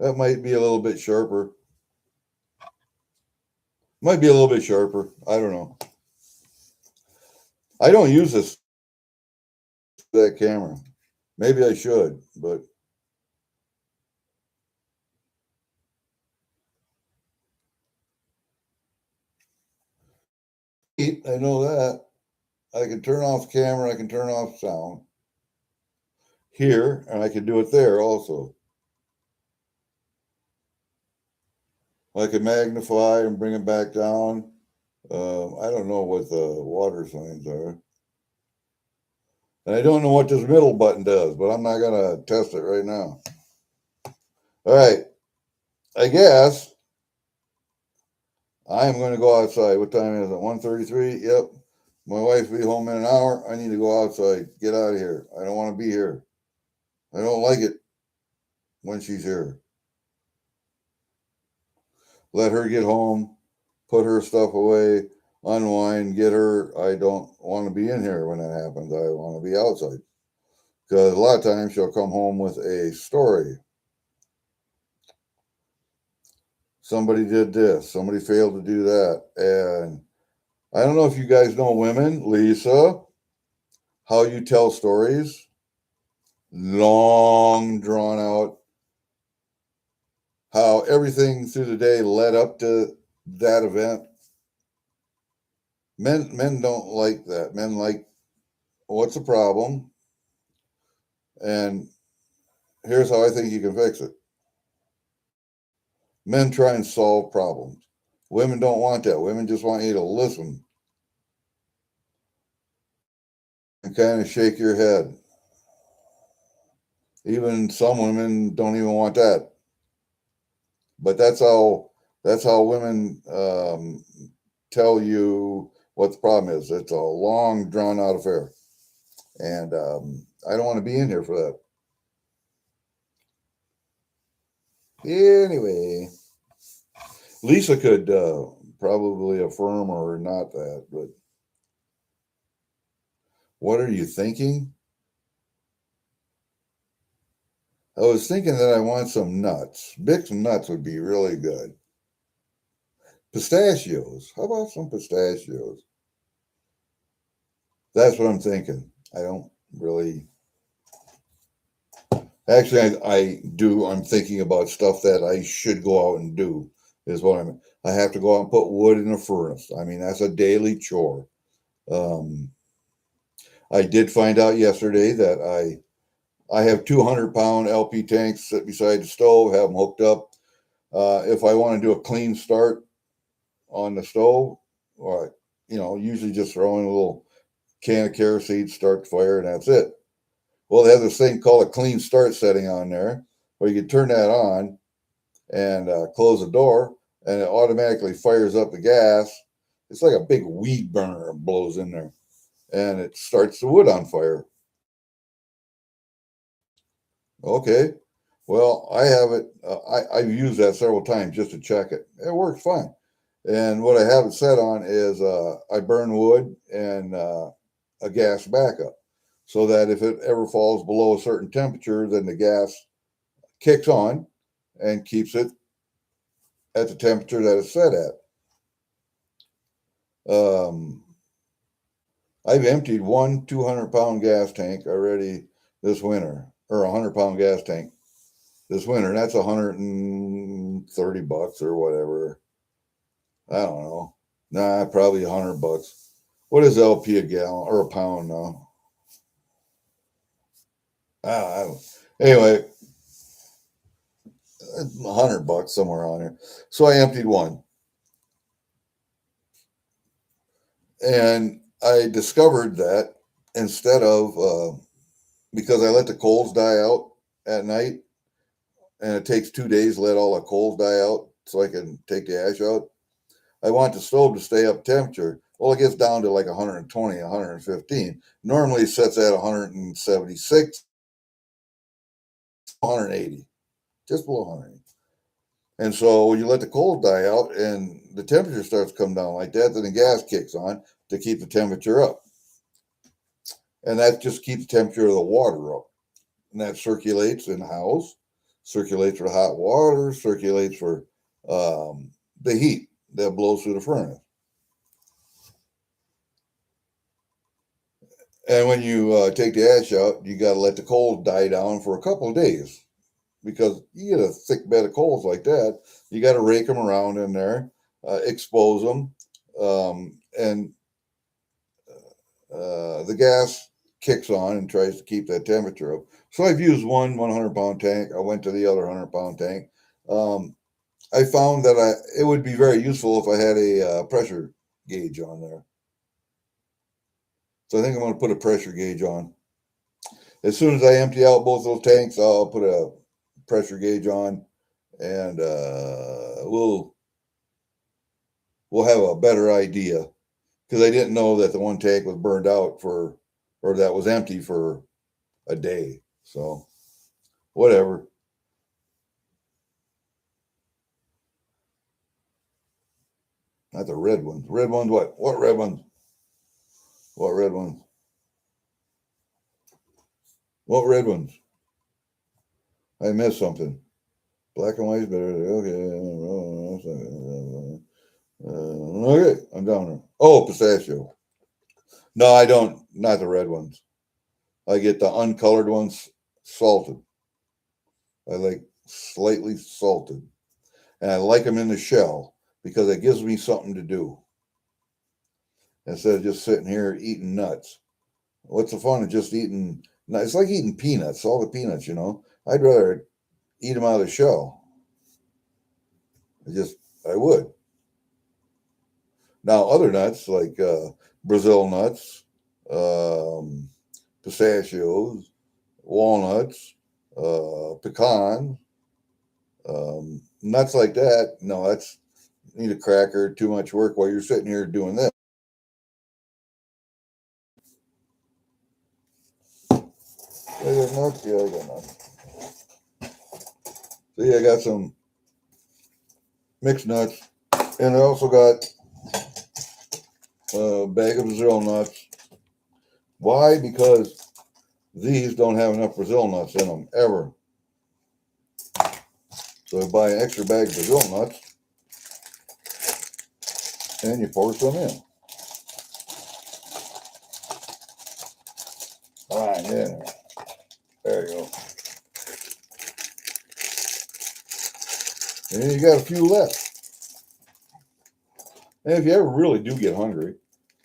That might be a little bit sharper. Might be a little bit sharper. I don't know. I don't use that camera. Maybe I should, but I know that. I can turn off camera, I can turn off sound here, and I can do it there also. I can magnify and bring it back down. I don't know what the water signs are. And I don't know what this middle button does, but I'm not going to test it right now. All right. I guess I'm going to go outside. What time is it? 1:33? Yep. My wife will be home in an hour. I need to go outside. Get out of here. I don't want to be here. I don't like it when she's here. Let her get home, put her stuff away, unwind, get her. I don't want to be in here when that happens. I want to be outside. Because a lot of times she'll come home with a story. Somebody did this, somebody failed to do that. And I don't know if you guys know women, Lisa, how you tell stories, long, drawn out, how everything through the day led up to that event. Men don't like that. Men like, what's the problem? And here's how I think you can fix it. Men try and solve problems. Women don't want that. Women just want you to listen and kind of shake your head. Even some women don't even want that. But that's how women tell you what the problem is. It's a long, drawn out affair, and I don't want to be in here for that. Anyway, Lisa could probably affirm or not that, but what are you thinking? I was thinking that I want some nuts. Bix nuts would be really good. Pistachios. How about some pistachios? That's what I'm thinking. I don't really. Actually, I do. I'm thinking about stuff that I should go out and do. Is what I have to go out and put wood in a furnace. I mean, that's a daily chore. I did find out yesterday that I have 200-pound LP tanks sit beside the stove, have them hooked up. If I want to do a clean start on the stove, or usually just throw in a little can of kerosene, start the fire, and that's it. Well, they have this thing called a clean start setting on there, where you can turn that on and close the door, and it automatically fires up the gas. It's like a big weed burner that blows in there, and it starts the wood on fire. Okay, well, I have it. I've used that several times just to check it. It works fine. And what I have it set on is I burn wood and a gas backup, so that if it ever falls below a certain temperature, then the gas kicks on and keeps it at the temperature that it's set at. I've emptied one 200-pound gas tank already this winter, or a 100-pound gas tank this winter. And that's $130 or whatever. I don't know. Nah, probably $100. What is LP a gallon or a pound now? I don't. Anyway, $100 somewhere on there. So I emptied one, and I discovered that instead of because I let the coals die out at night, and it takes 2 days to let all the coals die out so I can take the ash out. I want the stove to stay up temperature. Well, it gets down to like 120, 115. Normally it sets at 176, 180, just below 180. And so when you let the cold die out and the temperature starts to come down like that, then the gas kicks on to keep the temperature up. And that just keeps the temperature of the water up. And that circulates in the house, circulates for hot water, circulates for the heat that blows through the furnace. And when you take the ash out, you got to let the coals die down for a couple of days because you get a thick bed of coals like that. You got to rake them around in there, expose them, and the gas kicks on and tries to keep that temperature up. So I've used one 100-pound tank. I went to the other 100-pound tank. I found that it would be very useful if I had a pressure gauge on there. So I think I'm going to put a pressure gauge on. As soon as I empty out both those tanks, I'll put a pressure gauge on, and we'll have a better idea. Because I didn't know that the one tank was burned out or that was empty for a day. So whatever. Not the red ones. Red ones what? What red ones? What red ones? What red ones? I missed something. Black and white is better. Okay, I'm down there. Oh, pistachio. No, I don't. Not the red ones. I get the uncolored ones salted. I like slightly salted. And I like them in the shell because it gives me something to do instead of just sitting here eating nuts. What's the fun of just eating? It's like eating peanuts, all the peanuts, you know. I'd rather eat them out of the shell. I would. Now, other nuts like Brazil nuts, pistachios, walnuts, pecans, nuts like that. No, that's need a cracker, too much work while you're sitting here doing this. I got nuts. Yeah, I got nuts. See, I got some mixed nuts, and I also got a bag of Brazil nuts. Why? Because these don't have enough Brazil nuts in them ever. So I buy an extra bag of Brazil nuts, and you pour some in. All right, yeah. There you go. And you got a few left. And if you ever really do get hungry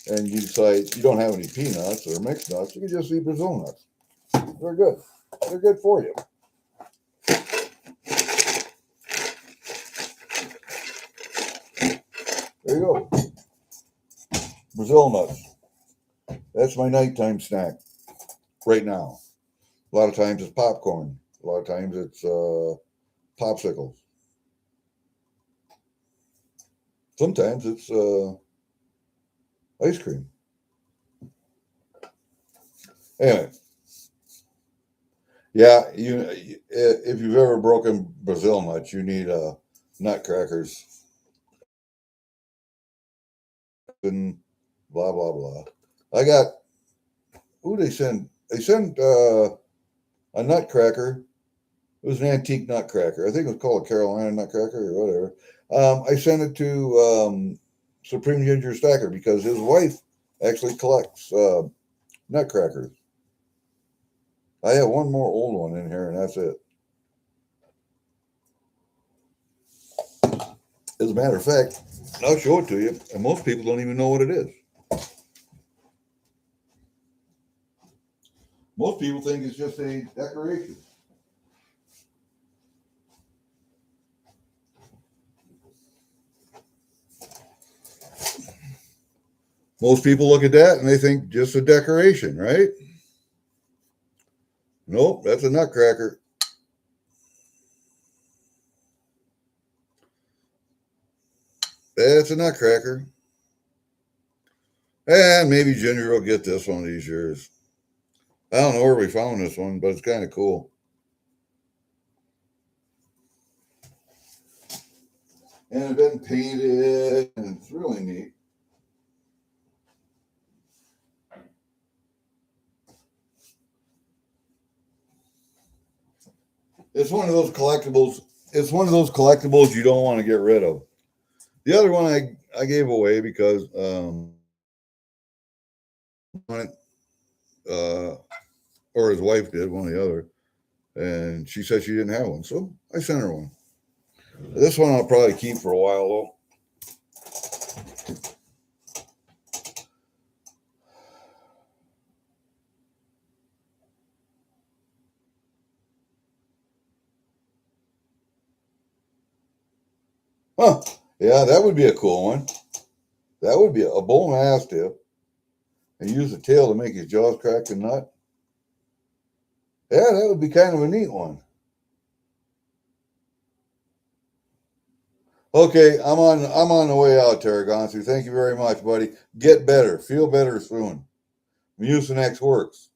and you decide you don't have any peanuts or mixed nuts, you can just eat Brazil nuts. They're good. They're good for you. There you go. Brazil nuts. That's my nighttime snack right now. A lot of times it's popcorn. A lot of times it's popsicles. Sometimes it's ice cream. Anyway, yeah, if you've ever broken Brazil nuts, you need nutcrackers and blah blah blah. I got who they send? They sent a nutcracker. It was an antique nutcracker. I think it was called a Carolina nutcracker or whatever. I sent it to Supreme Ginger Stacker because his wife actually collects nutcrackers. I have one more old one in here, and that's it. As a matter of fact, I'll show it to you, and most people don't even know what it is. Most people think it's just a decoration. Most people look at that and they think just a decoration, right? Nope, that's a nutcracker. That's a nutcracker. And maybe Ginger will get this one of these years. I don't know where we found this one, but it's kind of cool. and it's been painted, and it's really neat. It's one of those collectibles. It's one of those collectibles you don't want to get rid of. The other one I gave away because uh, or his wife did, one or the other, and she said she didn't have one, so I sent her one. This one I'll probably keep for a while though. Huh? Yeah, that would be a cool one. That would be a bull mastiff, and use the tail to make his jaws crack and nut. Yeah, that would be kind of a neat one. Okay, I'm on the way out, Tarragonsu. Thank you very much, buddy. Get better. Feel better soon. Mucinex works.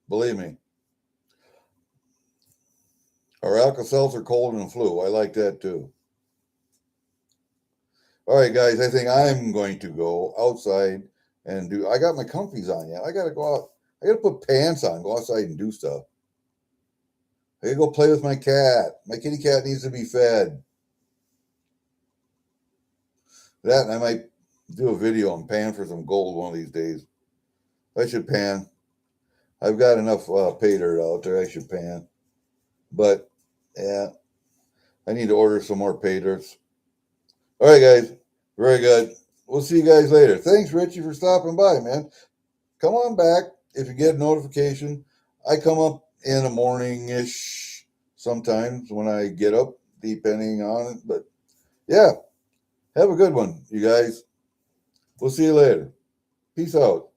Believe me. Or Alka-Seltzer cold and flu. I like that too. All right, guys, I think I'm going to go outside and do. I got my comfies on yet. I got to go out. I got to put pants on, go outside and do stuff. I got to go play with my cat. My kitty cat needs to be fed. That, and I might do a video and pan for some gold one of these days. I should pan. I've got enough pay dirt out there. I should pan. But, yeah, I need to order some more pay dirts. All right, guys. Very good. We'll see you guys later. Thanks, Richie, for stopping by, man. Come on back if you get a notification. I come up in the morning-ish sometimes when I get up, depending on it. But, yeah, have a good one, you guys. We'll see you later. Peace out.